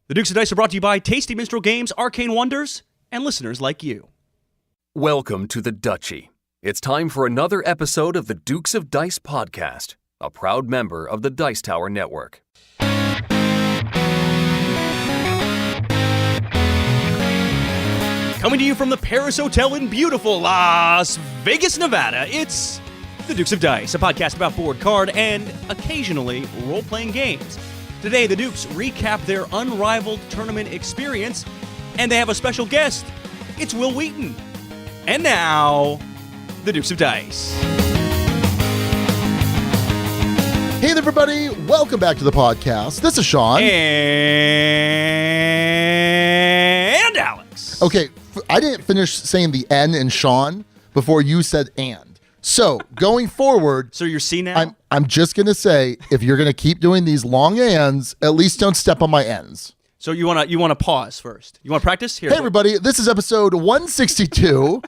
The Dukes of Dice are brought to you by Tasty Minstrel Games, Arcane Wonders, and listeners like you. Welcome to the Duchy. It's time for another episode of the Dukes of Dice podcast, a proud member of the Dice Tower Network. Coming to you from the Paris Hotel in beautiful Las Vegas, Nevada, it's the Dukes of Dice, a podcast about board, card, and occasionally role-playing games. Today, the Dukes recap their Unrivaled Tournament experience, and they have a special guest. It's Wil Wheaton. And now, the Dukes of Dice. Hey everybody, welcome back to the podcast. This is Sean. And Alex. Okay, I didn't finish saying the N in Sean before you said and. So, going forward... So you're C now? I'm just going to say, if you're going to keep doing these long ands, at least don't step on my N's. So you want to pause first. You want to practice? Here. Hey everybody, this is episode 162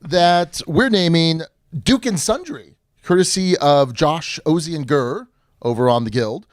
that we're naming Duke and Sundry, courtesy of Josh, Ozzy, and Gurr over on the Guild.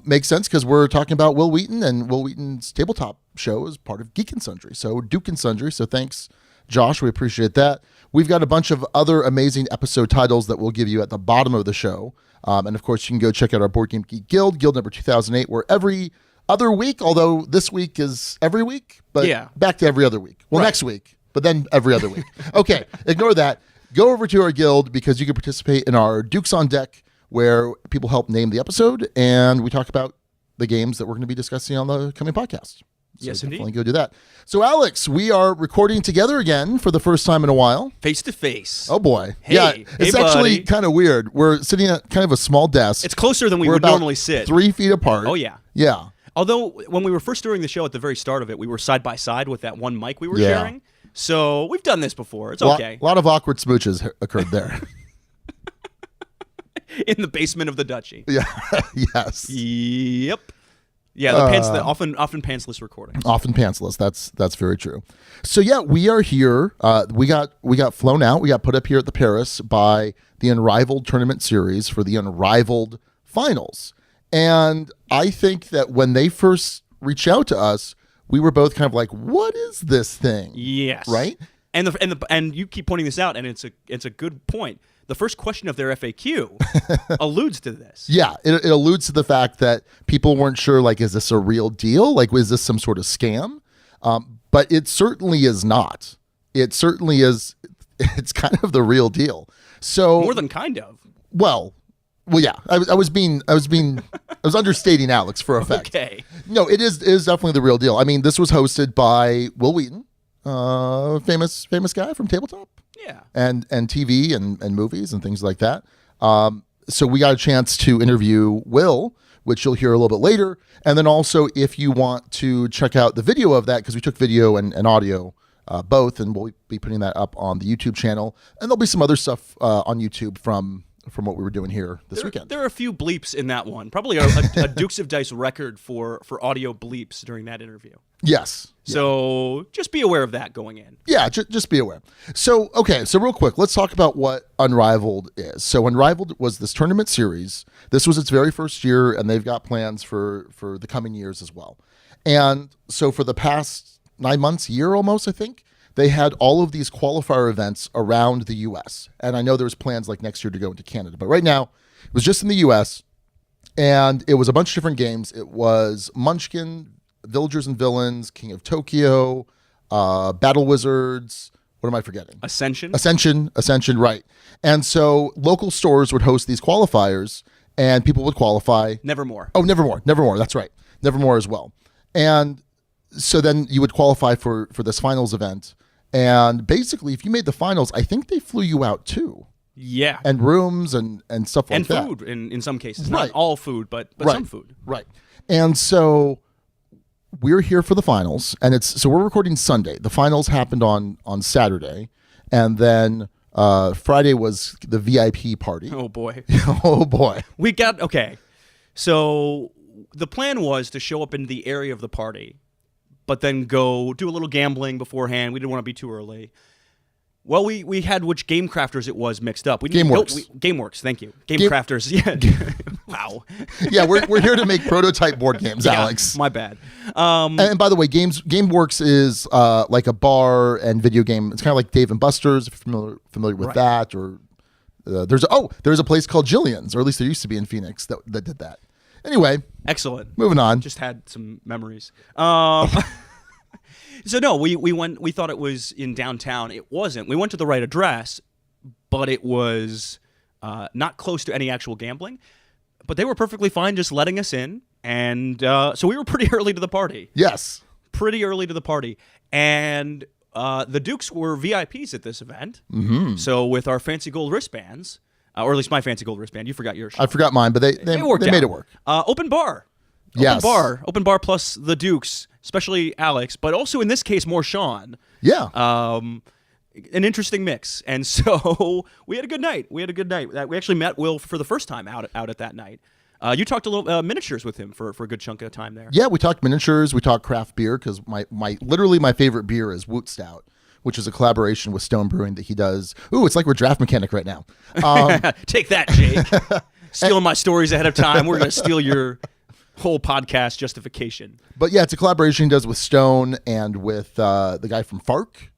Makes sense because we're talking about Wil Wheaton, and Wil Wheaton's tabletop show is part of Geek and Sundry. So Duke and Sundry. So thanks, Josh. We appreciate that. We've got a bunch of other amazing episode titles that we'll give you at the bottom of the show. And of course, you can go check out our Board Game Geek Guild number 2008, where every other week, although this week is every week, but back to every other week. Well, next week, but then every other week. Okay, ignore that. Go over to our guild because you can participate in our Dukes on Deck, where people help name the episode, and we talk about the games that we're going to be discussing on the coming podcast. So yes, definitely indeed. go do that. So, Alex, we are recording together again for the first time in a while. Face to face. Oh, boy. Hey, yeah, it's actually buddy. kind of weird. We're sitting at kind of a small desk. It's closer than we We're would about normally sit. 3 feet apart. Oh, yeah. Yeah. Although, when we were first doing the show at the very start of it, we were side by side with that one mic we were Yeah. sharing. So, we've done this before. It's okay. A lot of awkward smooches occurred there. In the basement of the Duchy. Yeah. Yes. Yep. Yeah, the often pantsless recordings. Often pantsless. That's very true. So yeah, we are here. We got flown out. We got put up here at the Paris by the Unrivaled Tournament Series for the Unrivaled Finals. And I think that when they first reached out to us, we were both kind of like, "What is this thing?" Yes. Right. And you keep pointing this out, and it's a good point. The first question of their FAQ alludes to this. Yeah, it alludes to the fact that people weren't sure, like, is this a real deal? Like, was this some sort of scam? But it certainly is not. It certainly is. It's kind of the real deal. So More than kind of. Well, yeah. I was understating Alex for effect. Okay. No, it is definitely the real deal. I mean, this was hosted by Wil Wheaton, famous guy from Tabletop. Yeah. And TV and movies and things like that. So we got a chance to interview Wil, which you'll hear a little bit later. And then also, if you want to check out the video of that, because we took video and audio both, and we'll be putting that up on the YouTube channel. And there'll be some other stuff on YouTube from what we were doing here this weekend. There are a few bleeps in that one. Probably a Dukes of Dice record for audio bleeps during that interview. Yes. So just be aware of that going in. Yeah, just be aware. So, okay, so real quick, let's talk about what Unrivaled is. So Unrivaled was this tournament series. This was its very first year, and they've got plans for the coming years as well. And so for the past 9 months, year almost, I think, they had all of these qualifier events around the U.S. And I know there's plans like next year to go into Canada. But right now, it was just in the U.S., and it was a bunch of different games. It was Munchkin, Villagers and Villains, King of Tokyo, Battle Wizards. What am I forgetting? Ascension, right. And so local stores would host these qualifiers, and people would qualify. Nevermore. Oh, Nevermore. That's right. Nevermore as well. And so then you would qualify for this finals event. And basically, if you made the finals, I think they flew you out too. Yeah. And rooms and stuff like that. And food in some cases. Right. Not all food, but Right. some food. Right. And so we're here for the finals, and so we're recording Sunday. The finals happened on Saturday, and then Friday was the VIP party. Oh, boy. Oh, boy. Okay. So the plan was to show up in the area of the party, but then go do a little gambling beforehand. We didn't want to be too early. Well, we had which Game Crafters it was mixed up. GameWorks. GameWorks, thank you. Game Crafters, yeah. Wow. Yeah, we're here to make prototype board games, Yeah, Alex. my bad. And by the way, GameWorks is like a bar and video game. It's kind of like Dave and Buster's, if you're familiar with that. Or there's a place called Jillian's, or at least there used to be in Phoenix that did that. Anyway. Excellent. Moving on. Just had some memories. So no, we went. We thought it was in downtown. It wasn't. We went to the right address, but it was not close to any actual gambling. But they were perfectly fine just letting us in, and so we were pretty early to the party. Yes, pretty early to the party, and the Dukes were VIPs at this event. Mm-hmm. So with our fancy gold wristbands, or at least my fancy gold wristband, you forgot yours. I forgot mine, but they made it work. Open bar. Yes. Open bar plus the Dukes, especially Alex, but also in this case more Sean. Yeah. An interesting mix, and so we had a good night. We actually met Will for the first time out at that night. You talked a little miniatures with him for a good chunk of time there. Yeah, we talked miniatures. We talked craft beer because my favorite beer is Woot Stout, which is a collaboration with Stone Brewing that he does. Ooh, it's like we're Draft Mechanic right now. Take that, Jake. Stealing my stories ahead of time. We're going to steal your whole podcast justification. But yeah, it's a collaboration he does with Stone and with the guy from FARC,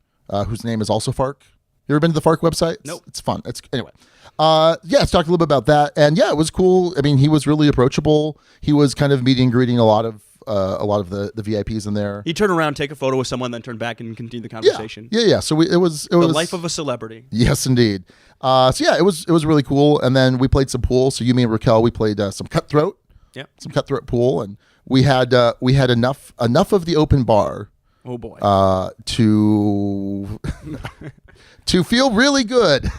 whose name is also FARC. You ever been to the FARC website? Nope. It's fun. Anyway. Let's talk a little bit about that. And yeah, it was cool. I mean, he was really approachable. He was kind of meeting and greeting a lot of the VIPs in there. He'd turn around, take a photo with someone, then turn back and continue the conversation. Yeah. So it was the life of a celebrity. Yes, indeed. It was really cool. And then we played some pool. So you, me, and Raquel, we played some Cutthroat. Yeah. Some Cutthroat pool, and we had enough of the open bar. Oh boy. To feel really good.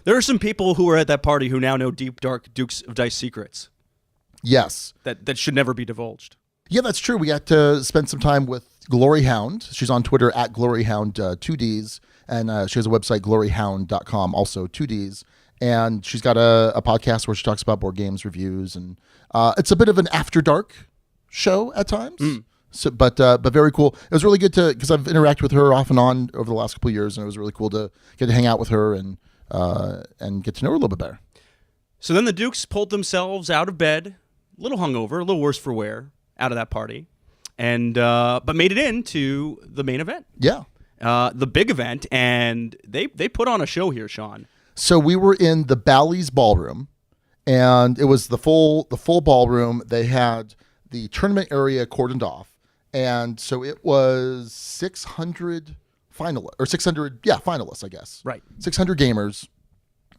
There are some people who were at that party who now know deep, dark Dukes of Dice secrets. Yes. That should never be divulged. Yeah, that's true. We got to spend some time with Glory Hound. She's on Twitter at GloryHound 2Ds, and she has a website, gloryhound.com, also 2Ds. And she's got a podcast where she talks about board games reviews, and it's a bit of an after dark show at times. So, but very cool. It was really good because I've interacted with her off and on over the last couple of years, and it was really cool to get to hang out with her and get to know her a little bit better. So then the Dukes pulled themselves out of bed, a little hungover, a little worse for wear, out of that party, and but made it into the main event. Yeah, the big event, and they put on a show here, Sean. So we were in the Bally's Ballroom, and it was the full ballroom. They had the tournament area cordoned off, and so it was 600 finalists, I guess. Right. 600 gamers.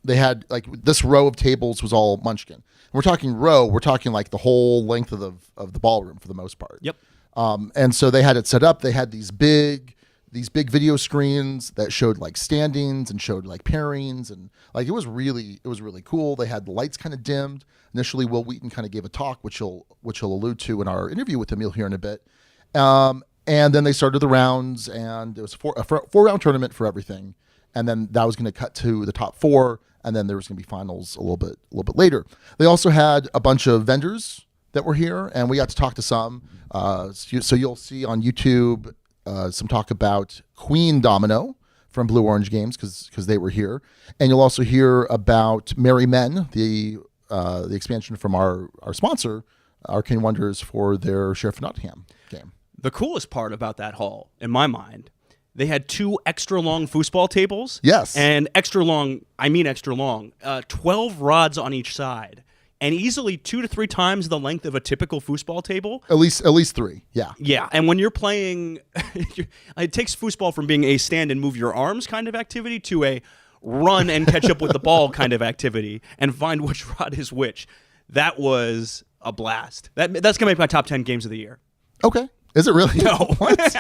They had like this row of tables was all Munchkin. And we're talking like the whole length of the ballroom for the most part. Yep. And so they had it set up. They had these big video screens that showed like standings and showed like pairings, and like it was really cool. They had the lights kind of dimmed. Initially, Wil Wheaton kind of gave a talk, which he'll allude to in our interview with him. You'll hear in a bit. And then they started the rounds, and it was a four-round tournament for everything. And then that was going to cut to the top four, and then there was going to be finals a little bit later. They also had a bunch of vendors that were here, and we got to talk to some. So you'll see on YouTube some talk about Queen Domino from Blue Orange Games because they were here, and you'll also hear about Merry Men, the expansion from our sponsor, Arcane Wonders, for their Sheriff of Nottingham game. The coolest part about that hall, in my mind, they had 2 extra long foosball tables. Yes. And extra long, 12 rods on each side, and easily 2 to 3 times the length of a typical foosball table. At least 3, yeah. Yeah, and when you're playing, it takes foosball from being a stand and move your arms kind of activity to a run and catch up with the ball kind of activity and find which rod is which. That was a blast. That's going to make my top 10 games of the year. Okay. Is it really? No. What?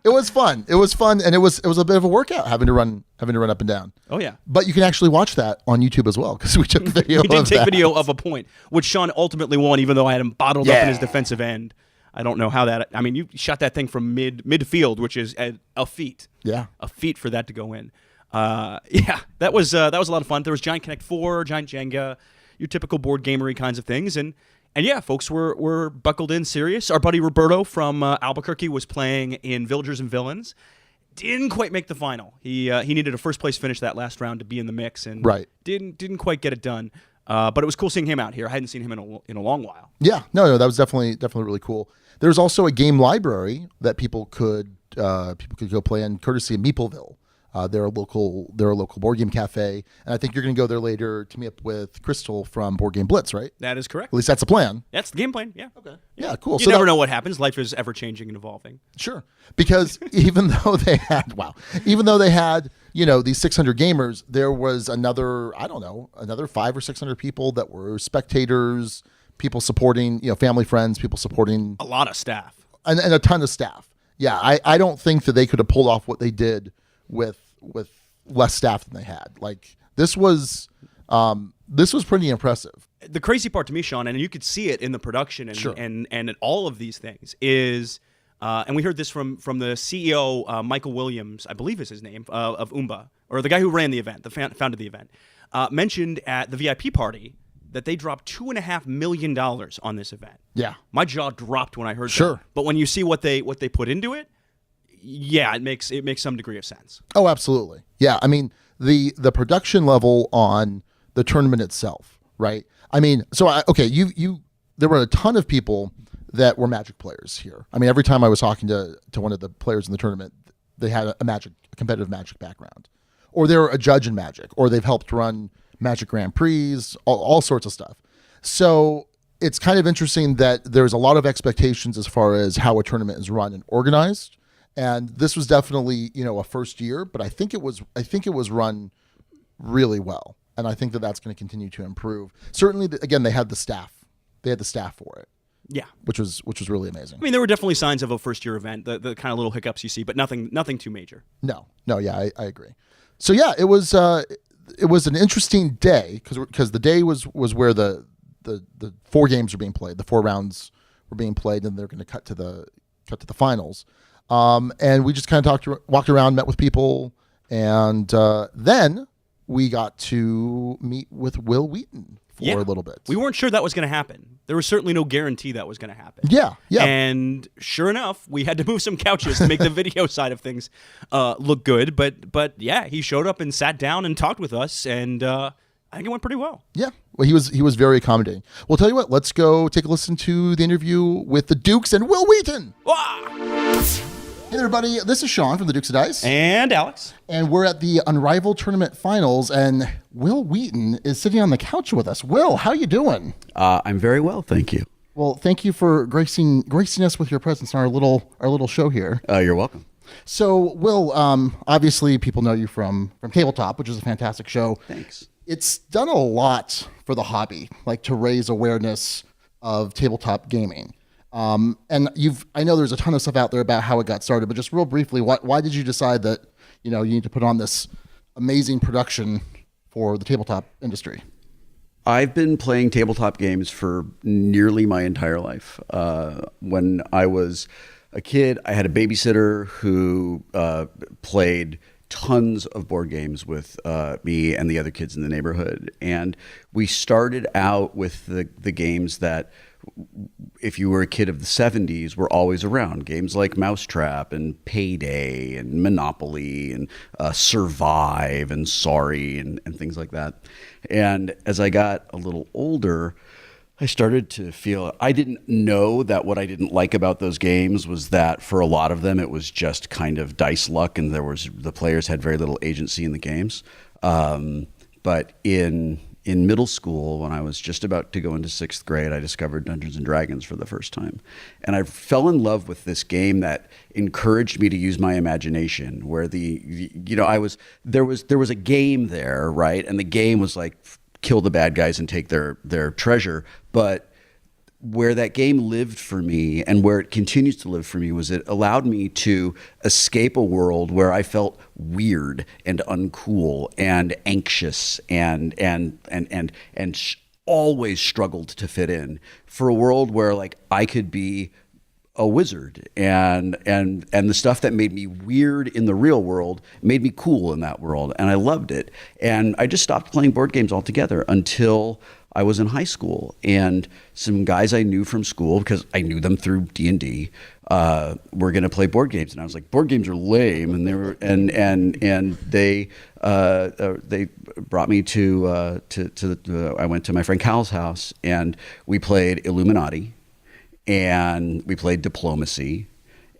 It was fun. And it was a bit of a workout having to run up and down. Oh yeah. But you can actually watch that on YouTube as well because we took video. We did take video of a point, which Sean ultimately won, even though I had him bottled up in his defensive end. I don't know how that. I mean, you shot that thing from midfield, which is a feat. Yeah, a feat for that to go in. That was a lot of fun. There was Giant Connect 4, Giant Jenga, your typical board gamery kinds of things, and yeah, folks were buckled in serious. Our buddy Roberto from Albuquerque was playing in Villagers and Villains. didn't quite make the final. He needed a first place finish that last round to be in the mix, and didn't quite get it done. But it was cool seeing him out here. I hadn't seen him in a long while. Yeah, no, that was definitely really cool. There's also a game library that people could go play in, courtesy of Meepleville. They're a local board game cafe, and I think you're going to go there later to meet up with Crystal from Board Game Blitz, right? That is correct. At least that's the plan. That's the game plan. Yeah. Okay. Yeah, cool. You never know what happens. Life is ever changing and evolving. Sure. Because even though they had these 600 gamers, there was another 500 or 600 people that were spectators, people supporting, family, friends, people supporting a lot of staff and a ton of staff. Yeah, I don't think that they could have pulled off what they did with less staff than they had. Like this was pretty impressive. The crazy part to me, Sean, and you could see it in the production and in all of these things is, and we heard this from the CEO, Michael Williams, I believe is his name, of Oomba, or the guy who ran the event, founded the event, mentioned at the VIP party that they dropped $2.5 million on this event. Yeah. My jaw dropped when I heard that. But when you see what they put into it, yeah, it makes some degree of sense. Oh, absolutely. Yeah, I mean, the production level on the tournament itself, right? I mean, there were a ton of people that were Magic players here. I mean, every time I was talking to one of the players in the tournament, they had a competitive Magic background, or they were a judge in Magic, or they've helped run Magic Grand Prix, all sorts of stuff. So it's kind of interesting that there's a lot of expectations as far as how a tournament is run and organized. And this was definitely, a first year, but I think it was run really well. And I think that that's going to continue to improve. Certainly, again, they had the staff. They had the staff for it. Yeah. Which was really amazing. I mean, there were definitely signs of a first-year event, the kind of little hiccups you see, but nothing too major. No, yeah, I agree. So, yeah, it was an interesting day because the day was where the 4 games were being played. The 4 rounds were being played, and they're going to cut to the finals. And we just kind of walked around, met with people, and then we got to meet with Wil Wheaton for a little bit. We weren't sure that was going to happen. There was certainly no guarantee that was going to happen. Yeah. And sure enough, we had to move some couches to make the video side of things look good. But yeah, he showed up and sat down and talked with us, and I think it went pretty well. Yeah. Well, he was very accommodating. Well, tell you what, let's go take a listen to the interview with the Dukes and Wil Wheaton. Hey everybody, this is Sean from the Dukes of Dice. And Alex. And we're at the Unrivaled Tournament Finals, and Wil Wheaton is sitting on the couch with us. Wil, how you doing? I'm very well, thank you. Well, thank you for gracing us with your presence on our little show here. You're welcome. So, Wil, obviously people know you from Tabletop, which is a fantastic show. Thanks. It's done a lot for the hobby, like to raise awareness of tabletop gaming. And I know there's a ton of stuff out there about how it got started, but just real briefly, why did you decide that, you need to put on this amazing production for the tabletop industry? I've been playing tabletop games for nearly my entire life. When I was a kid, I had a babysitter who played tons of board games with me and the other kids in the neighborhood. And we started out with the games that, if you were a kid of the 70s, were always around. Games like Mousetrap and Payday and Monopoly and Survive and Sorry and things like that. And as I got a little older, I started to feel, I didn't know that what I didn't like about those games was that for a lot of them, it was just kind of dice luck and the players had very little agency in the games. But in middle school, when I was just about to go into 6th grade, I discovered Dungeons and Dragons for the first time. And I fell in love with this game that encouraged me to use my imagination, where there was a game there, right? And the game was like, kill the bad guys and take their treasure. But where that game lived for me and where it continues to live for me was it allowed me to escape a world where I felt weird and uncool and anxious and always struggled to fit in, for a world where like I could be a wizard and the stuff that made me weird in the real world made me cool in that world, and I loved it. And I just stopped playing board games altogether until I was in high school, and some guys I knew from school, because I knew them through D&D, we're going to play board games. And I was like, board games are lame. And they brought me I went to my friend Cal's house, and we played Illuminati, and we played Diplomacy.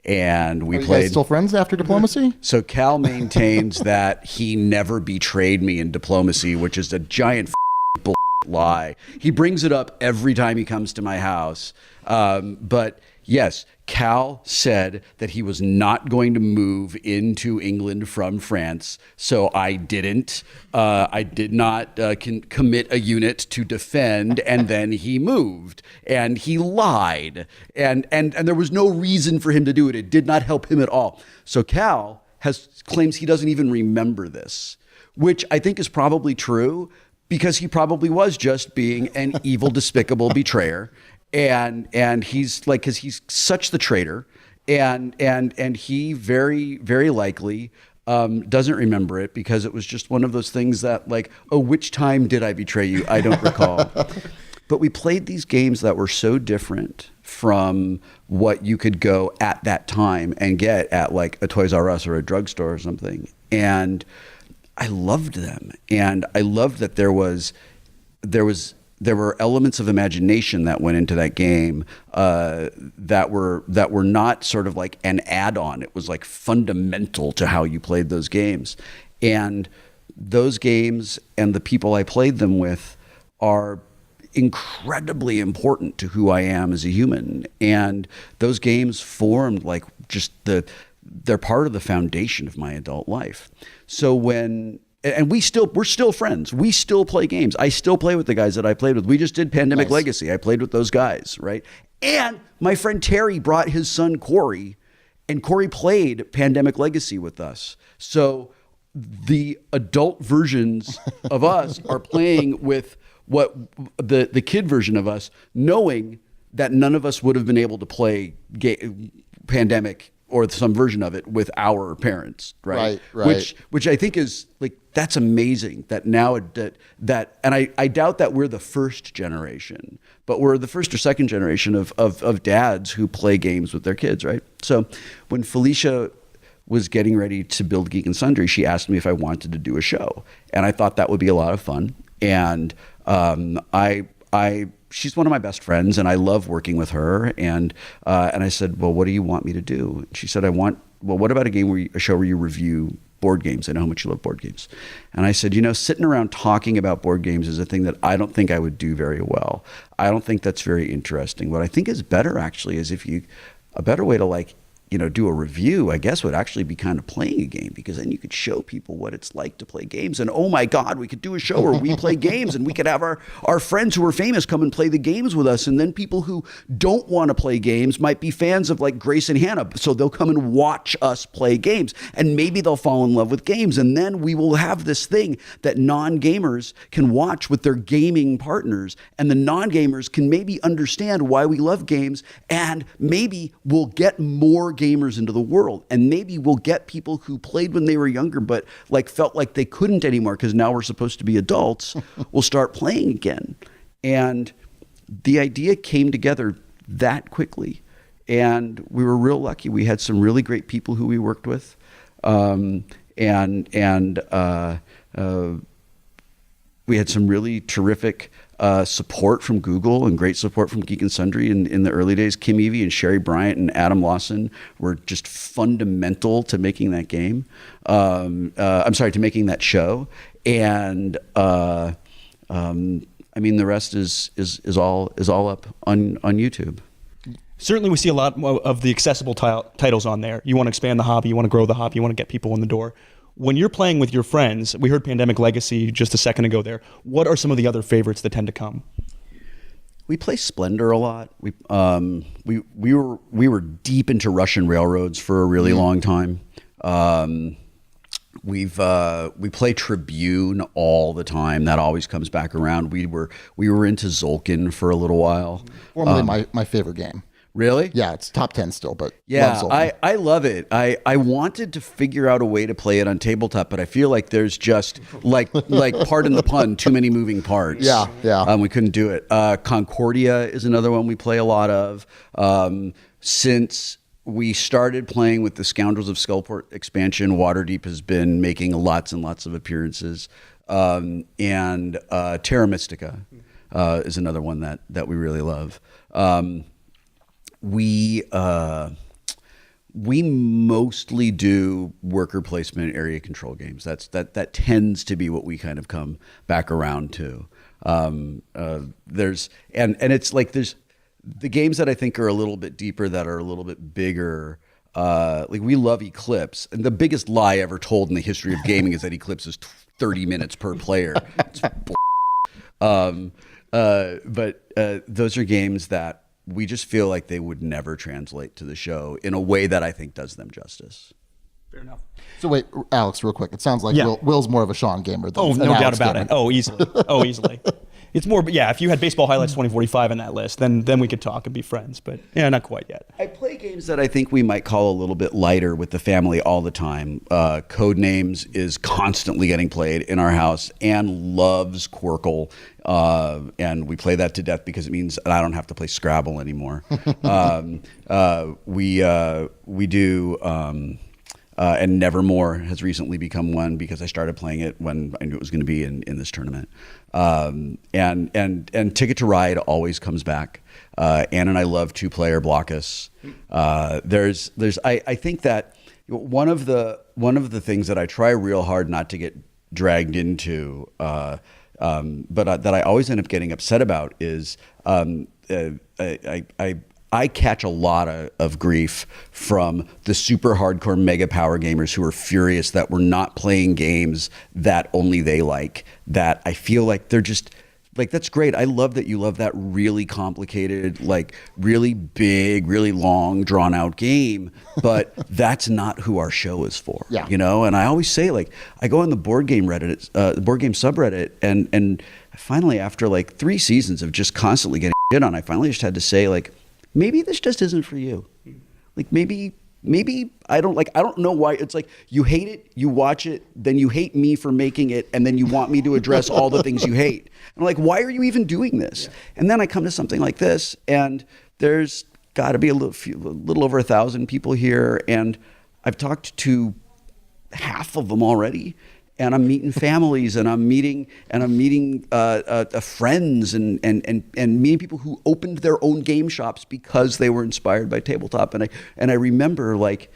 And we Are you played. guys still friends after Diplomacy? So Cal maintains that he never betrayed me in Diplomacy, which is a giant lie. He brings it up every time he comes to my house. But yes, Cal said that he was not going to move into England from France, so I didn't. I did not commit a unit to defend, and then he moved, and he lied, and there was no reason for him to do it. It did not help him at all. So Cal claims he doesn't even remember this, which I think is probably true, because he probably was just being an evil, despicable betrayer. And he's like, because he's such the traitor, and he very, very likely doesn't remember it, because it was just one of those things that, like, oh, which time did I betray you? I don't recall. But we played these games that were so different from what you could go at that time and get at, like, a Toys R Us or a drugstore or something. And I loved them, and I loved that there were elements of imagination that went into that game that were not sort of like an add-on. It was like fundamental to how you played those games. And those games and the people I played them with are incredibly important to who I am as a human. And those games formed like just they're part of the foundation of my adult life. So we're still friends. We still play games. I still play with the guys that I played with. We just did Pandemic Legacy. I played with those guys, right? And my friend Terry brought his son Corey, and Corey played Pandemic Legacy with us. So the adult versions of us are playing with what the kid version of us, knowing that none of us would have been able to play Pandemic or some version of it with our parents, right? Right. Which I think is like, that's amazing that now and I doubt that we're the first generation, but we're the first or second generation of dads who play games with their kids, right? So when Felicia was getting ready to build Geek and Sundry, she asked me if I wanted to do a show, and I thought that would be a lot of fun. And she's one of my best friends, and I love working with her. And I said, well, what do you want me to do? And she said, what about a show where you review board games? I know how much you love board games. And I said, sitting around talking about board games is a thing that I don't think I would do very well. I don't think that's very interesting. What I think is better, actually, is a better way to do a review, I guess, would actually be kind of playing a game, because then you could show people what it's like to play games. And oh my God, we could do a show where we play games, and we could have our friends who are famous come and play the games with us. And then people who don't want to play games might be fans of like Grace and Hannah, so they'll come and watch us play games, and maybe they'll fall in love with games. And then we will have this thing that non-gamers can watch with their gaming partners, and the non-gamers can maybe understand why we love games, and maybe we'll get more gamers into the world, and maybe we'll get people who played when they were younger but like felt like they couldn't anymore because now we're supposed to be adults will start playing again. And the idea came together that quickly, and we were real lucky. We had some really great people who we worked with, and we had some really terrific support from Google and great support from Geek and Sundry in the early days. Kim Evey and Sherry Bryant and Adam Lawson were just fundamental to making that game. To making that show. And the rest is all up on YouTube. Certainly, we see a lot of the accessible titles on there. You want to expand the hobby, you want to grow the hobby, you want to get people in the door. When you're playing with your friends, we heard Pandemic Legacy just a second ago there. What are some of the other favorites that tend to come? We play Splendor a lot. We were deep into Russian railroads for a really long time. We play Tribune all the time. That always comes back around. We were into Zolkin for a little while. Formerly my favorite game. Really? Yeah, it's top 10 still, but yeah, love I love it. I wanted to figure out a way to play it on tabletop, but I feel like there's just like pardon the pun, too many moving parts. Yeah. We couldn't do it. Concordia is another one we play a lot of. Since we started playing with the Scoundrels of Skullport expansion. Waterdeep has been making lots and lots of appearances. And Terra Mystica is another one that we really love. We mostly do worker placement area control games. That tends to be what we kind of come back around to. There's the games that I think are a little bit deeper, that are a little bit bigger. Like we love Eclipse, and the biggest lie ever told in the history of gaming is that Eclipse is 30 minutes per player. It's but those are games that we just feel like they would never translate to the show in a way that I think does them justice. Fair enough. So wait, Alex, real quick. It sounds like Will's more of a Sean gamer than an no doubt Alex about gamer. it. Oh, easily. It's more, yeah, if you had Baseball Highlights 2045 in that list, then we could talk and be friends. But yeah, not quite yet. I play games that I think we might call a little bit lighter with the family all the time. Codenames is constantly getting played in our house. Anne loves Quirkle, and we play that to death because it means that I don't have to play Scrabble anymore. We do... and Nevermore has recently become one because I started playing it when I knew it was going to be in this tournament. And Ticket to Ride always comes back. Anne and I love 2-player Blockus. I think that one of the things that I try real hard not to get dragged into, but that I always end up getting upset about is I catch a lot of grief from the super hardcore mega power gamers who are furious that we're not playing games that only they like, that I feel like they're just like, that's great. I love that you love that really complicated, like really big, really long, drawn out game, but that's not who our show is for. Yeah. You know, and I always say, like, I go on the board game Reddit, the board game subreddit, and finally, after like 3 seasons of just constantly getting shit on, I finally just had to say, like, maybe this just isn't for you. Like maybe I don't know why. It's like you hate it, you watch it, then you hate me for making it, and then you want me to address all the things you hate. And I'm like, why are you even doing this? Yeah. And then I come to something like this, and there's got to be a little over 1,000 people here, and I've talked to half of them already. And I'm meeting families, and I'm meeting friends, and meeting people who opened their own game shops because they were inspired by tabletop. And I remember, like,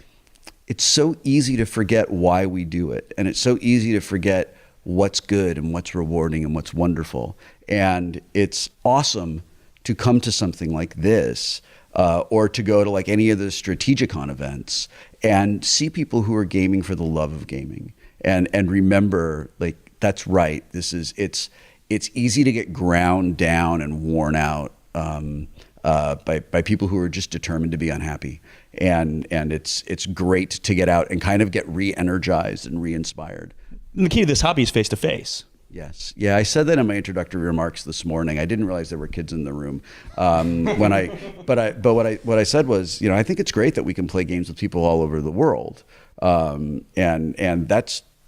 it's so easy to forget why we do it, and it's so easy to forget what's good and what's rewarding and what's wonderful. And it's awesome to come to something like this, or to go to like any of the Strategicon events and see people who are gaming for the love of gaming. And remember, like, that's right. It's easy to get ground down and worn out by people who are just determined to be unhappy. And it's great to get out and kind of get re-energized and re-inspired. And the key to this hobby is face to face. Yes. Yeah, I said that in my introductory remarks this morning. I didn't realize there were kids in the room. What I said was, you know, I think it's great that we can play games with people all over the world. And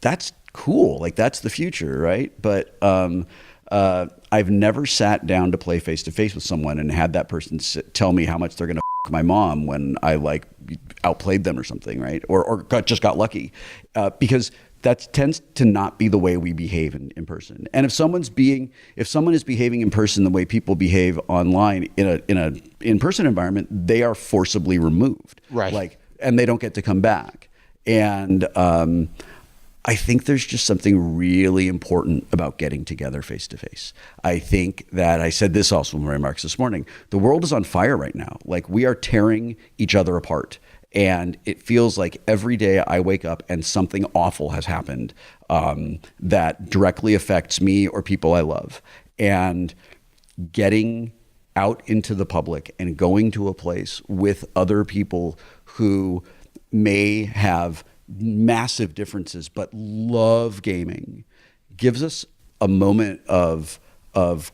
that's cool. Like, that's the future, right? But I've never sat down to play face to face with someone and had that person tell me how much they're going to f my mom when I like outplayed them or something, right? Or just got lucky, because that tends to not be the way we behave in person. And if someone is behaving in person the way people behave online in a in-person environment, they are forcibly removed, right? Like, and they don't get to come back. And I think there's just something really important about getting together face to face. I think that I said this also in my remarks this morning. The world is on fire right now. Like, we are tearing each other apart. And it feels like every day I wake up and something awful has happened that directly affects me or people I love. And getting out into the public and going to a place with other people who may have massive differences but love gaming gives us a moment of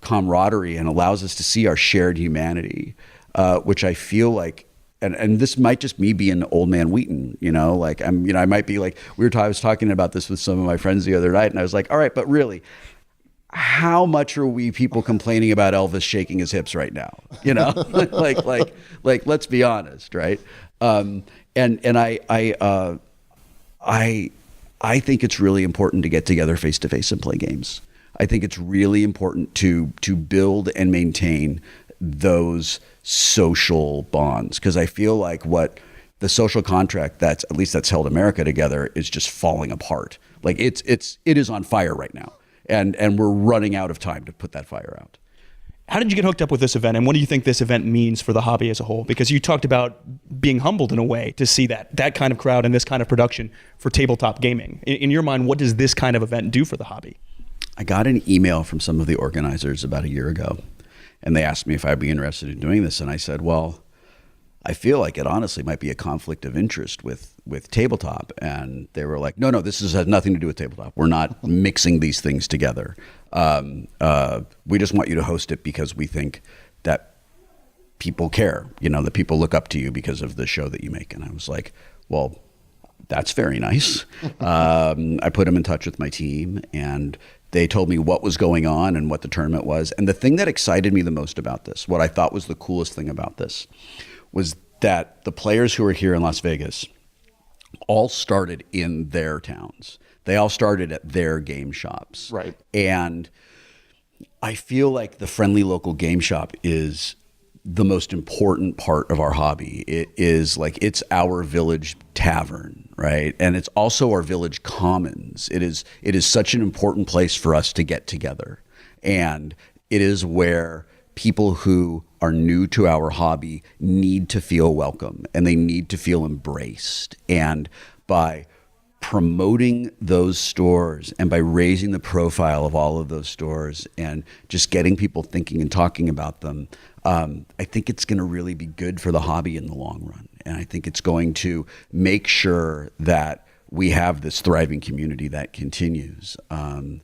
camaraderie and allows us to see our shared humanity, which I feel like, and this might just me being old man Wheaton, you know, like I might be like, I was talking about this with some of my friends the other night, and I was like, all right, but really, how much are we people complaining about Elvis shaking his hips right now? You know, like let's be honest, right? I think it's really important to get together face to face and play games. I think it's really important to build and maintain those social bonds, because I feel like what the social contract that's held America together is just falling apart. Like it is on fire right now, and we're running out of time to put that fire out. How did you get hooked up with this event, and what do you think this event means for the hobby as a whole? Because you talked about being humbled in a way to see that kind of crowd and this kind of production for tabletop gaming. In your mind, what does this kind of event do for the hobby? I got an email from some of the organizers about a year ago, and they asked me if I'd be interested in doing this, and I said, well, I feel like it honestly might be a conflict of interest with tabletop. And they were like, no, this has nothing to do with tabletop. We're not mixing these things together. We just want you to host it because we think that people care, that people look up to you because of the show that you make. And I was like, well, that's very nice. I put them in touch with my team, and they told me what was going on and what the tournament was. And the thing that excited me the most about this, what I thought was the coolest thing about this, was that the players who are here in Las Vegas all started in their towns. They all started at their game shops. Right. And I feel like the friendly local game shop is the most important part of our hobby. It is like, it's our village tavern, right? And it's also our village commons. It is such an important place for us to get together. And it is where people who are new to our hobby need to feel welcome, and they need to feel embraced. And by promoting those stores and by raising the profile of all of those stores and just getting people thinking and talking about them, I think it's going to really be good for the hobby in the long run. And I think it's going to make sure that we have this thriving community that continues. And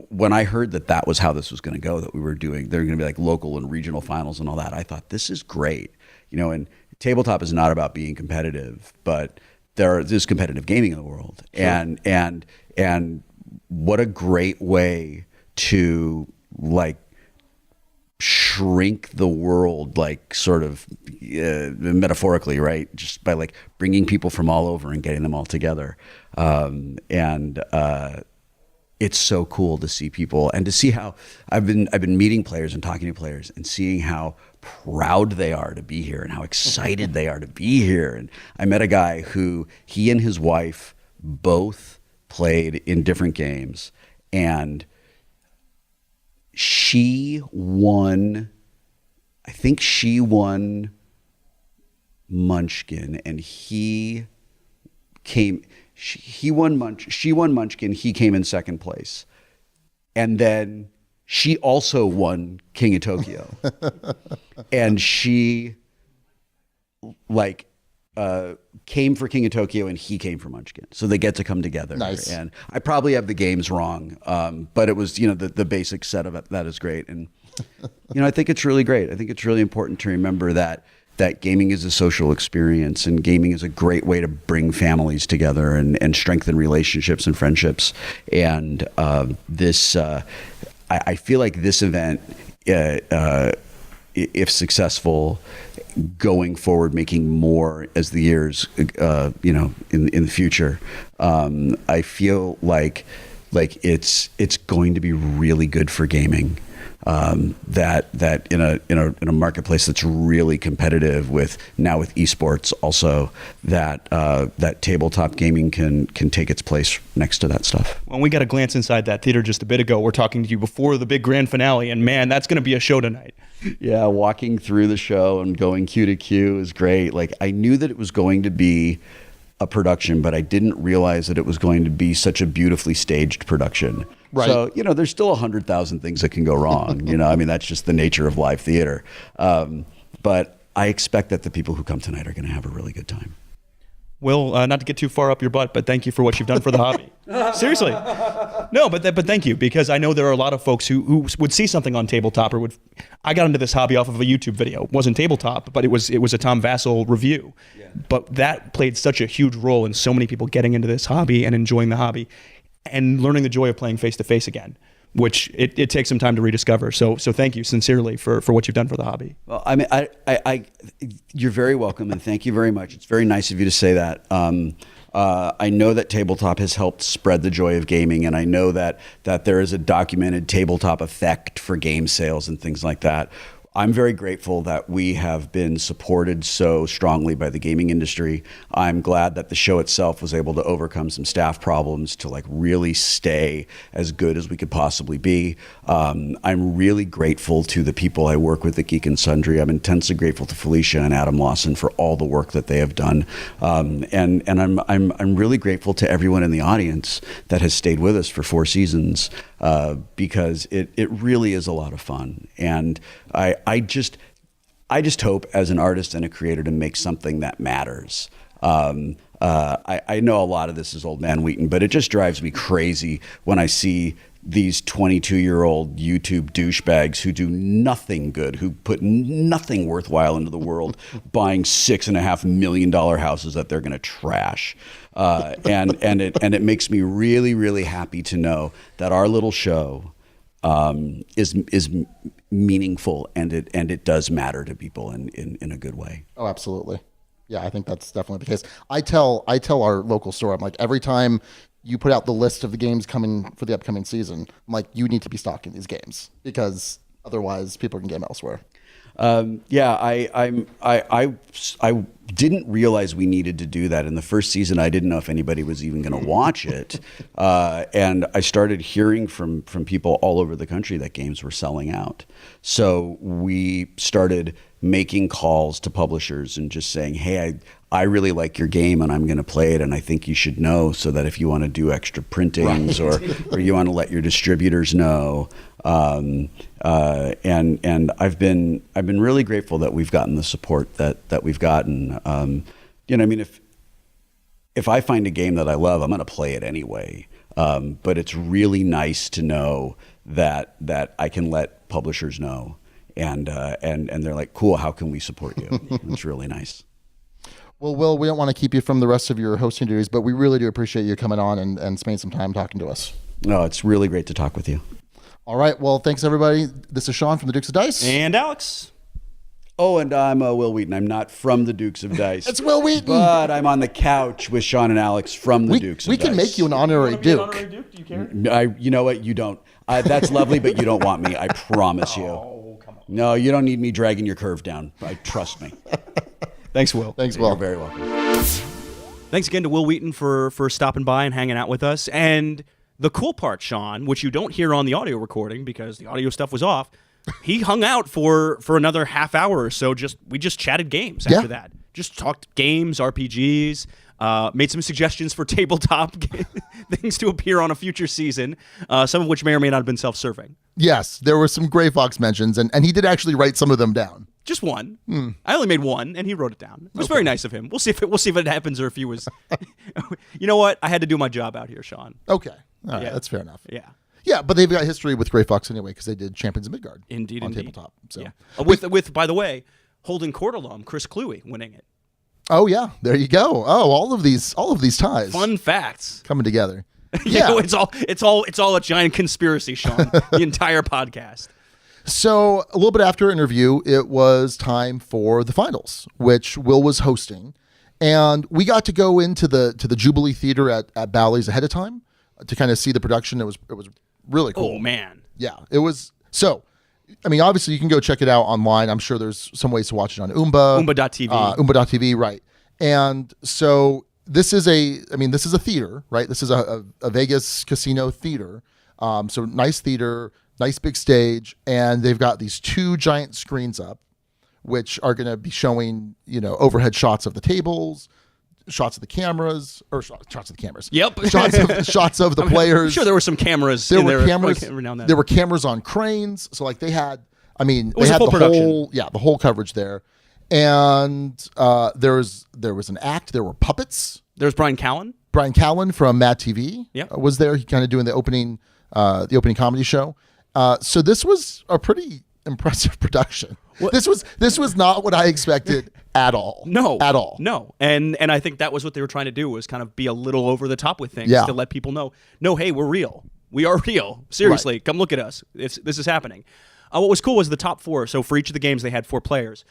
when I heard that was how this was going to go, that we were doing, they're going to be like local and regional finals and all that, I thought, this is great. And tabletop is not about being competitive, but there's competitive gaming in the world. Sure. And what a great way to like shrink the world, like sort of metaphorically, right? Just by like bringing people from all over and getting them all together. It's so cool to see people and to see how I've been meeting players and talking to players and seeing how proud they are to be here and how excited they are to be here. And I met a guy who he and his wife both played in different games, and she won Munchkin, and she won Munchkin, he came in second place. And then she also won King of Tokyo. And she came for King of Tokyo and he came for Munchkin. So they get to come together. Nice. And I probably have the games wrong, but it was, the basic set of it, that is great. And, I think it's really great. I think it's really important to remember that gaming is a social experience, and gaming is a great way to bring families together and strengthen relationships and friendships. And I feel like this event, if successful, going forward, making more as the years, in the future, I feel like it's going to be really good for gaming. That in a marketplace that's really competitive with esports also, that tabletop gaming can take its place next to that stuff. When we got a glance inside that theater just a bit ago, we're talking to you before the big grand finale, and man, that's going to be a show tonight. Yeah, walking through the show and going queue to queue is great. Like, I knew that it was going to be a production, but I didn't realize that it was going to be such a beautifully staged production. Right. So, there's still 100,000 things that can go wrong. That's just the nature of live theater. But I expect that the people who come tonight are going to have a really good time. Will, not to get too far up your butt, but thank you for what you've done for the hobby. Seriously. No, but thank you, because I know there are a lot of folks who would see something on Tabletop or I got into this hobby off of a YouTube video. It wasn't Tabletop, but it was a Tom Vassell review. Yeah. But that played such a huge role in so many people getting into this hobby and enjoying the hobby and learning the joy of playing face-to-face again. which it takes some time to rediscover. So thank you sincerely for what you've done for the hobby. Well, I mean, you're very welcome, and thank you very much. It's very nice of you to say that. I know that tabletop has helped spread the joy of gaming, and I know that there is a documented tabletop effect for game sales and things like that. I'm very grateful that we have been supported so strongly by the gaming industry. I'm glad that the show itself was able to overcome some staff problems to like really stay as good as we could possibly be. I'm really grateful to the people I work with at Geek and Sundry. I'm intensely grateful to Felicia and Adam Lawson for all the work that they have done. And I'm really grateful to everyone in the audience that has stayed with us for 4 seasons, because it really is a lot of fun. And I just hope as an artist and a creator to make something that matters. I know a lot of this is old man Wheaton, but it just drives me crazy when I see these 22-year-old YouTube douchebags who do nothing good, who put nothing worthwhile into the world, buying $6.5 million houses that they're going to trash. And it makes me really, really happy to know that our little show is meaningful, and it does matter to people in a good way. Oh, absolutely. Yeah, I think that's definitely the case. I tell our local store, I'm like, every time you put out the list of the games coming for the upcoming season, I'm like, you need to be stocking these games, because otherwise people can get them elsewhere. I didn't realize we needed to do that in the first season. I didn't know if anybody was even going to watch it, and I started hearing from people all over the country that games were selling out. So we started making calls to publishers and just saying, hey, I really like your game and I'm going to play it, and I think you should know, so that if you want to do extra printings, right, or you want to let your distributors know. And I've been really grateful that we've gotten the support that we've gotten. I mean, if I find a game that I love, I'm going to play it anyway. But it's really nice to know that I can let publishers know, and they're like, cool, how can we support you? It's really nice. Well, Will, we don't want to keep you from the rest of your hosting duties, but we really do appreciate you coming on and spending some time talking to us. No, it's really great to talk with you. All right. Well, thanks, everybody. This is Sean from the Dukes of Dice. And Alex. Oh, and I'm Wil Wheaton. I'm not from the Dukes of Dice. That's Wil Wheaton. But I'm on the couch with Sean and Alex from the Dukes of Dice. We can make you an honorary Duke. Honorary Duke? Do you care? You know what? You don't. That's lovely, but you don't want me. I promise you. Oh, come on. No, you don't need me dragging your curve down. Trust me. Thanks, Will. Thanks, Will. You're very welcome. Thanks again to Wil Wheaton for stopping by and hanging out with us. And the cool part, Sean, which you don't hear on the audio recording because the audio stuff was off, he hung out for another half hour or so. We just chatted games after that. Just talked games, RPGs, made some suggestions for tabletop things to appear on a future season, some of which may or may not have been self-serving. Yes, there were some Gray Fox mentions, and he did actually write some of them down. Just one. I only made one, and he wrote it down. It was very nice of him. We'll see if it happens, or if he was. You know what? I had to do my job out here, Sean. Okay, all right, that's fair enough. Yeah, but they've got history with Gray Fox anyway, because they did Champions of Midgard. Indeed, on tabletop. So with by the way, Holden Court alum Chris Cluey winning it. Oh yeah, there you go. Oh, all of these ties. Fun facts coming together. Yeah, it's all a giant conspiracy, Sean. The entire podcast. So a little bit after our interview, it was time for the finals, which Will was hosting, and we got to go into the Jubilee Theater at Bally's ahead of time to kind of see the production. It was really cool. Oh man, yeah, it was. So, I mean, obviously you can go check it out online. I'm sure there's some ways to watch it on Oomba.tv. Oomba.tv, right? And so this is a theater, right? This is a Vegas casino theater. So nice theater. Nice big stage, and they've got these 2 giant screens up, which are going to be showing, overhead shots of the tables, shots of the cameras, or shots of the cameras. Yep. shots of the players. I'm sure there were some cameras. There were cameras on cranes. So like they had, they had the whole coverage there, and there was an act. There were puppets. There's Brian Callen. Brian Callen from Mad TV. Yep. Was there. He kind of doing the opening comedy show. So this was a pretty impressive production. What? This was not what I expected at all. No. At all. No. And I think that was what they were trying to do, was kind of be a little over the top with things to let people know, no, hey, we're real. We are real. Seriously, come look at us. This is happening. What was cool was the top 4. So for each of the games, they had 4 players.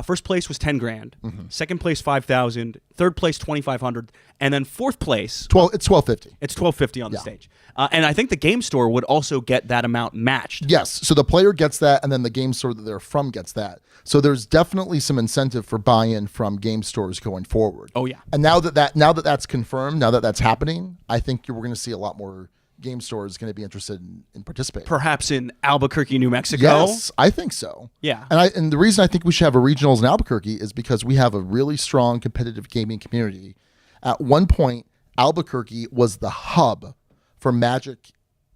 First place was $10,000. Second place $5,000. Third place $2,500, and then fourth place It's $1,250. It's $1,250 on the stage. And I think the game store would also get that amount matched. Yes. So the player gets that, and then the game store that they're from gets that. So there's definitely some incentive for buy-in from game stores going forward. Oh yeah. And now that that's confirmed, now that that's happening, I think we're going to see a lot more game stores going to be interested in participating. Perhaps in Albuquerque, New Mexico. Yes, I think so. Yeah. And the reason I think we should have a regionals in Albuquerque is because we have a really strong competitive gaming community. At one point, Albuquerque was the hub for Magic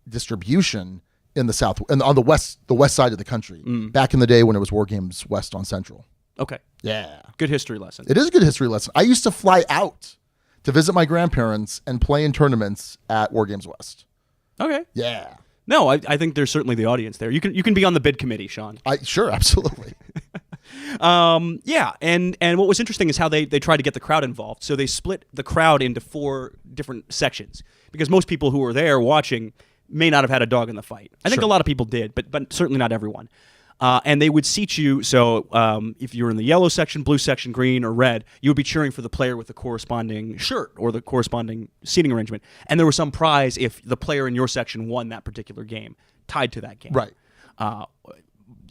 distribution in the south and on the west side of the country. Back in the day when it was War Games West on Central. Okay. Yeah. Good history lesson. It is a good history lesson. I used to fly out to visit my grandparents and play in tournaments at War Games West. Okay. Yeah. No, I think there's certainly the audience there. You can be on the bid committee, Sean. Sure, absolutely. Yeah, and what was interesting is how they tried to get the crowd involved. So they split the crowd into 4 different sections because most people who were there watching may not have had a dog in the fight. I think a lot of people did, but certainly not everyone. And they would seat you. So if you were in the yellow section, blue section, green, or red, you would be cheering for the player with the corresponding shirt or the corresponding seating arrangement. And there was some prize if the player in your section won that particular game, tied to that game. Right.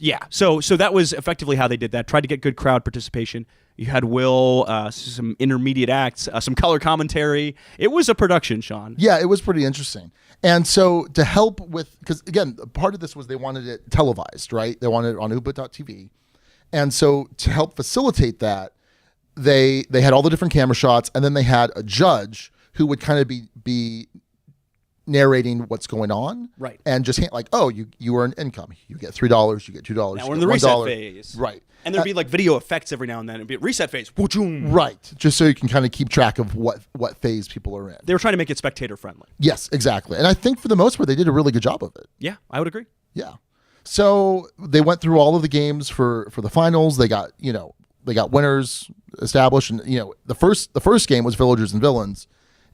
Yeah. So that was effectively how they did that. Tried to get good crowd participation. You had Will, some intermediate acts, some color commentary. It was a production, Sean. Yeah, it was pretty interesting. And so to help with, because again, part of this was they wanted it televised, right? They wanted it on uba.tv. And so to help facilitate that, they had all the different camera shots, and then they had a judge who would kind of be narrating what's going on. Right. And just like, oh, you earn income. You get $3, you get $2. Now you we're in get the reset $1. phase. Right. And there'd be like video effects every now and then. It'd be a reset phase. Woo-choom. Right. Just so you can kind of keep track of what phase people are in. They were trying to make it spectator friendly. Yes, exactly. And I think for the most part, they did a really good job of it. Yeah, I would agree. Yeah. So they went through all of the games for the finals. They got winners established, and the first game was Villagers and Villains,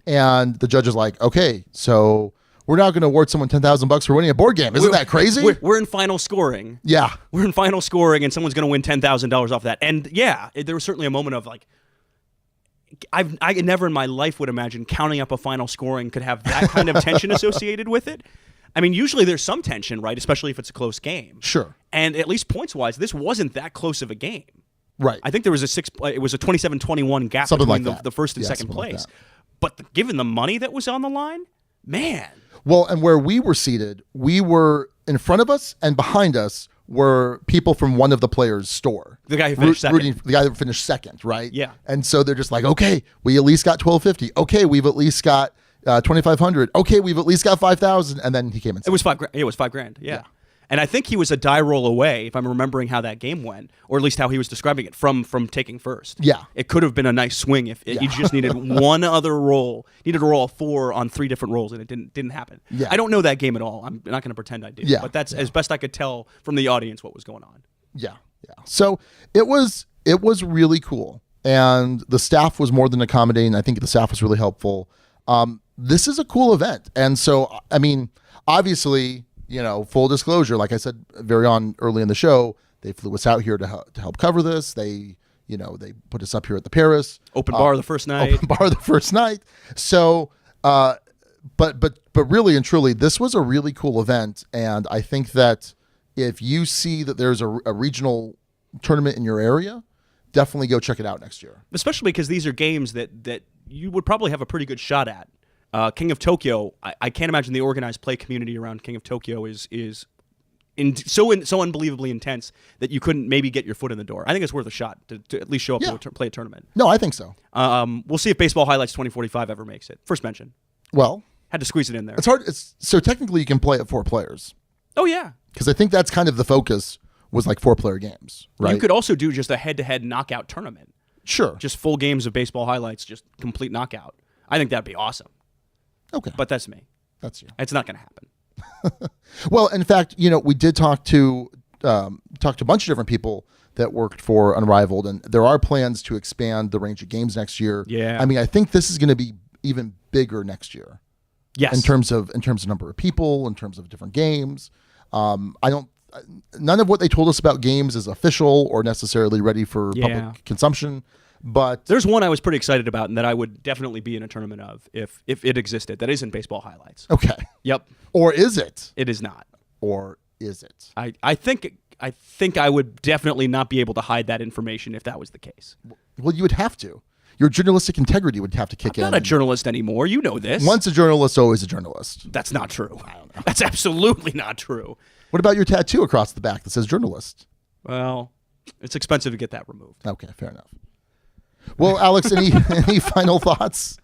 and the judge is like, okay, so we're now going to award someone $10,000 for winning a board game. Isn't that crazy? We're in final scoring. Yeah. We're in final scoring, and someone's going to win $10,000 off that. And yeah, there was certainly a moment of like, I never in my life would imagine counting up a final scoring could have that kind of tension associated with it. I mean, usually there's some tension, right? Especially if it's a close game. Sure. And at least points-wise, this wasn't that close of a game. Right. I think there was a 27-21 gap Something between like that. the first and second place. But given the money that was on the line, man. Well, and where we were seated, we were in front of us and behind us were people from one of the players' store. The guy who finished second. The guy that finished second, right? Yeah. And so they're just like, okay, we at least got $1,250. Okay, we've at least got $2,500. Okay, we've at least got $5,000. And then he came in second. It was $5,000. Yeah. And I think he was a die roll away, if I'm remembering how that game went, or at least how he was describing it, from taking first. Yeah. It could have been a nice swing if he just needed one other roll. Needed to roll a 4 on 3 different rolls, and it didn't happen. Yeah. I don't know that game at all. I'm not going to pretend I do. Yeah. But that's as best I could tell from the audience what was going on. Yeah. Yeah. So it was really cool. And the staff was more than accommodating. I think the staff was really helpful. This is a cool event. And so, I mean, obviously, full disclosure, like I said early in the show, they flew us out here to help cover this. They put us up here at the Paris. Open bar the first night. So, but really and truly, this was a really cool event. And I think that if you see that there's a regional tournament in your area, definitely go check it out next year. Especially because these are games that you would probably have a pretty good shot at. King of Tokyo, I can't imagine the organized play community around King of Tokyo is so unbelievably intense that you couldn't maybe get your foot in the door. I think it's worth a shot to at least show up to play a tournament. No, I think so. We'll see if Baseball Highlights 2045 ever makes it. First mention. Well, had to squeeze it in there. It's hard. So technically you can play at 4 players. Oh, yeah. Because I think that's kind of the focus was like 4-player games, right? You could also do just a head-to-head knockout tournament. Sure. Just full games of Baseball Highlights, just complete knockout. I think that'd be awesome. Okay. But that's me. That's you. It's not going to happen. Well, in fact, we did talk to a bunch of different people that worked for Unrivaled, and there are plans to expand the range of games next year. Yeah. I mean, I think this is going to be even bigger next year. Yes. In terms of number of people, in terms of different games. None of what they told us about games is official or necessarily ready for public consumption. But there's one I was pretty excited about and that I would definitely be in a tournament of if it existed. That isn't baseball highlights. Okay. Yep. Or is it? It is not. Or is it? I think I would definitely not be able to hide that information if that was the case. Well, you would have to. Your journalistic integrity would have to kick in. I'm not a journalist anymore. You know this. Once a journalist, always a journalist. That's not true. I don't know. That's absolutely not true. What about your tattoo across the back that says journalist? Well, it's expensive to get that removed. Okay, fair enough. Well, Alex, any final thoughts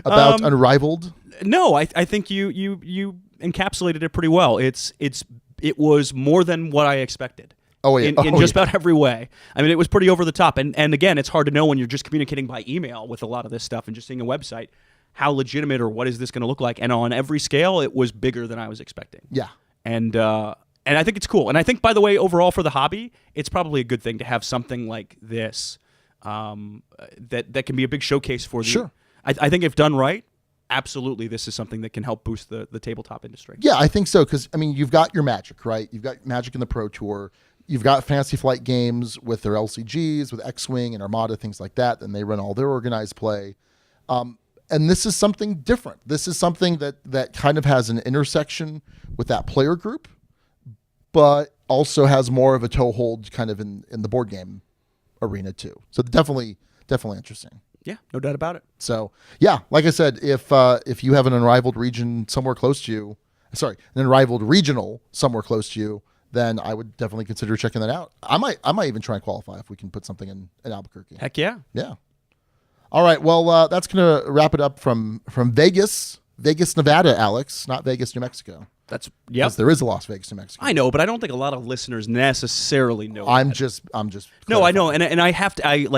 about Unrivaled? No, I think you encapsulated it pretty well. It was more than what I expected. Oh, yeah. In just about every way. I mean, it was pretty over the top. And again, it's hard to know when you're just communicating by email with a lot of this stuff and just seeing a website how legitimate or what is this going to look like. And on every scale, it was bigger than I was expecting. Yeah. And I think it's cool. And I think, by the way, overall for the hobby, it's probably a good thing to have something like this that can be a big showcase for the. Sure. I think if done right, absolutely, this is something that can help boost the tabletop industry. Yeah, I think so. Because, I mean, you've got your Magic, right? You've got Magic in the Pro Tour. You've got Fantasy Flight Games with their LCGs, with X-Wing and Armada, things like that. And they run all their organized play. And this is something different. This is something that kind of has an intersection with that player group, but also has more of a toehold kind of in the board game arena too. So definitely interesting. Yeah, no doubt about it. So yeah, like I said, if you have an Unrivaled region somewhere close to you, an Unrivaled regional somewhere close to you, then I would definitely consider checking that out. I might even try and qualify if we can put something in Albuquerque. Heck yeah. Yeah. All right. Well, that's going to wrap it up from Vegas, Nevada, Alex, not Vegas, New Mexico. Yep. Because there is a Las Vegas, New Mexico. I know, but I don't think a lot of listeners necessarily know. I'm just. No, I know, and I have to.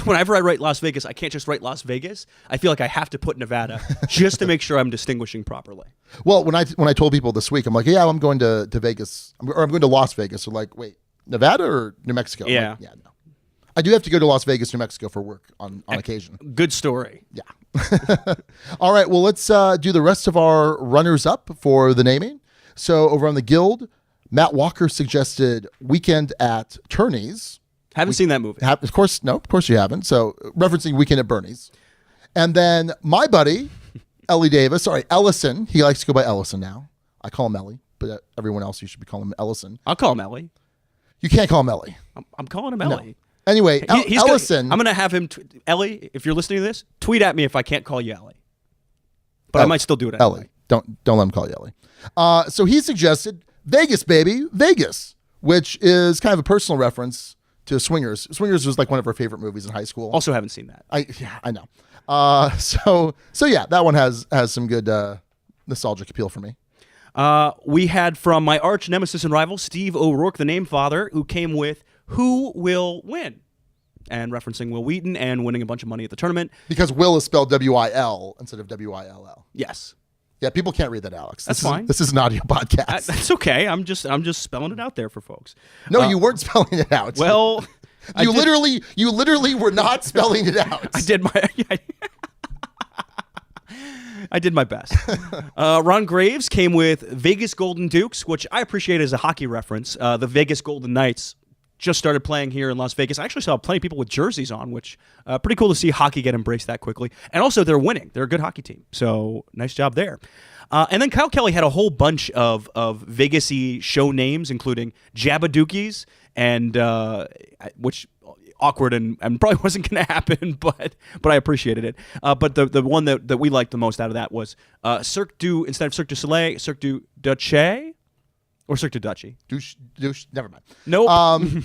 Whenever I write Las Vegas, I can't just write Las Vegas. I feel like I have to put Nevada just to make sure I'm distinguishing properly. Well, when I told people this week, I'm like, yeah, I'm going to Vegas, or I'm going to Las Vegas. They're like, wait, Nevada or New Mexico? Yeah. Like, yeah, no. I do have to go to Las Vegas, New Mexico for work on occasion. Good story. Yeah. All right. Well, let's do the rest of our runners-up for the naming. So over on the Guild, Matt Walker suggested Weekend at Turney's. Haven't seen that movie. Of course you haven't. So referencing Weekend at Bernie's. And then my buddy, Ellison. He likes to go by Ellison now. I call him Ellie, but everyone else, you should be calling him Ellison. I'll call him Ellie. You can't call him Ellie. I'm calling him Ellie. No. Anyway, Ellison. I'm going to have him, Ellie, if you're listening to this, tweet at me if I can't call you Ellie. But I might still do it anyway. Ellie. Don't let him call you Ellie. So he suggested Vegas, baby, Vegas, which is kind of a personal reference to Swingers. Swingers was like one of our favorite movies in high school. Also haven't seen that. I know. So yeah, that one has some good nostalgic appeal for me. We had from my arch nemesis and rival, Steve O'Rourke, the name father, who came with Who Will Win? And referencing Wil Wheaton and winning a bunch of money at the tournament. Because Will is spelled W-I-L instead of W-I-L-L. Yes. Yeah, people can't read that, Alex. That's fine. This is an audio podcast. That's okay. I'm just spelling it out there for folks. No, you weren't spelling it out. Well, you literally were not spelling it out. I did my best. Ron Graves came with Vegas Golden Dukes, which I appreciate as a hockey reference. The Vegas Golden Knights just started playing here in Las Vegas. I actually saw plenty of people with jerseys on, which pretty cool to see hockey get embraced that quickly. And also, they're winning. They're a good hockey team. So nice job there. And then Kyle Kelly had a whole bunch of Vegas-y show names, including Jabadookies, and which awkward and probably wasn't going to happen, but I appreciated it. But the one that we liked the most out of that was Cirque du, instead of Cirque du Soleil, Cirque du Duce. Or Cirque du Duchy. Douche, never mind. Nope.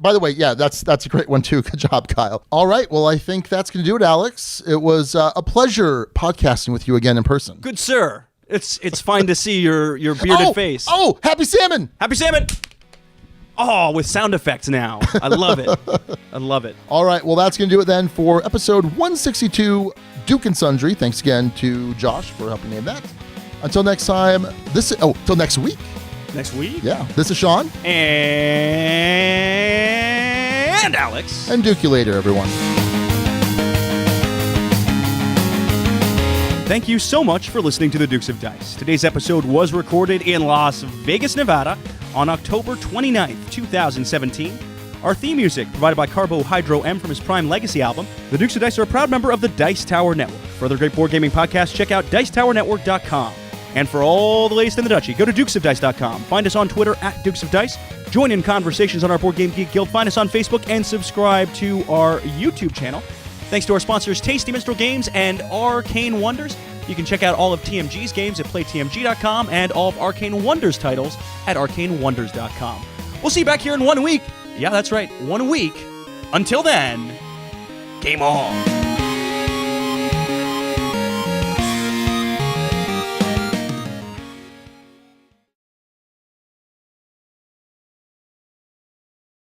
By the way, yeah, that's a great one too. Good job, Kyle. All right, well, I think that's going to do it, Alex. It was a pleasure podcasting with you again in person. Good sir. It's fine to see your bearded face. Oh, happy salmon! Happy salmon! Oh, with sound effects now. I love it. I love it. All right, well, that's going to do it then for episode 162, Duke and Sundry. Thanks again to Josh for helping name that. Until next time, till next week. Next week? Yeah. This is Sean. And Alex. And Duke you later, everyone. Thank you so much for listening to the Dukes of Dice. Today's episode was recorded in Las Vegas, Nevada on October 29th, 2017. Our theme music provided by Carbohydro M from his Prime Legacy album. The Dukes of Dice are a proud member of the Dice Tower Network. For other great board gaming podcasts, check out dicetowernetwork.com. And for all the latest in the Dutchie, go to dukesofdice.com. Find us on Twitter at Dukes of Dice. Join in conversations on our Board Game Geek Guild. Find us on Facebook and subscribe to our YouTube channel. Thanks to our sponsors, Tasty Minstrel Games and Arcane Wonders. You can check out all of TMG's games at playtmg.com and all of Arcane Wonders titles at arcanewonders.com. We'll see you back here in 1 week. Yeah, that's right, 1 week. Until then, game on.